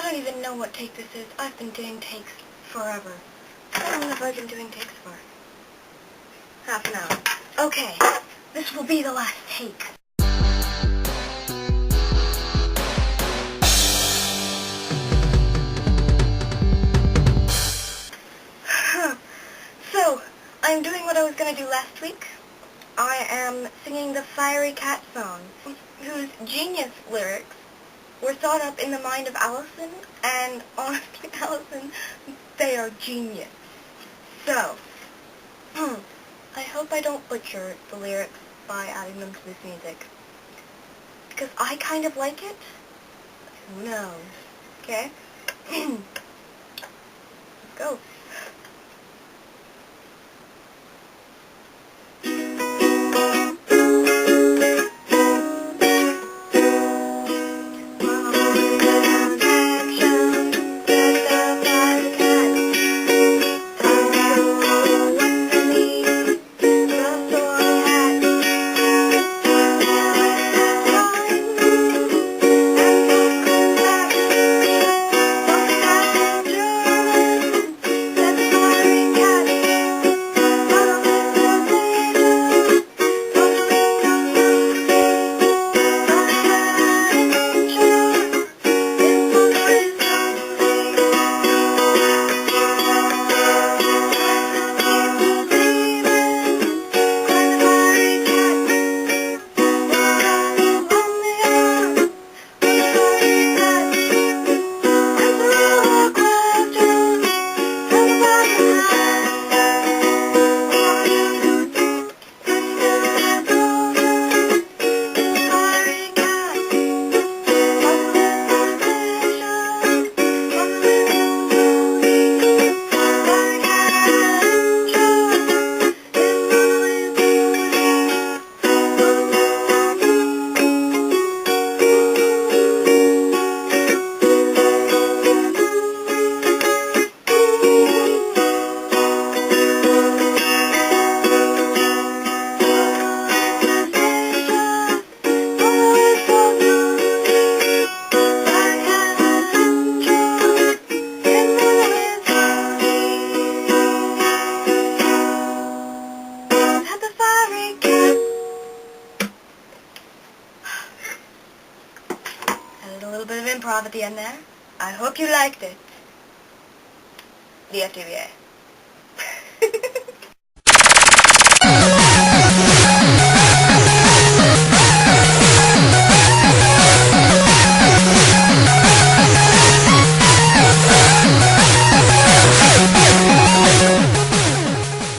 don't even know what take this is. I've been doing takes forever. How long have I been doing takes for? Half an hour. Okay, this will be the last take. So, I'm doing what I was going to do last week. I am singing the Fiery Cat song, whose genius lyrics were thought up in the mind of Allison, and honestly, Allison, they are genius. So, I hope I don't butcher the lyrics by adding them to this music, because I kind of like it. Who knows? Okay? Let's go. A little bit of improv at the end there. I hope you liked it. The FTVA.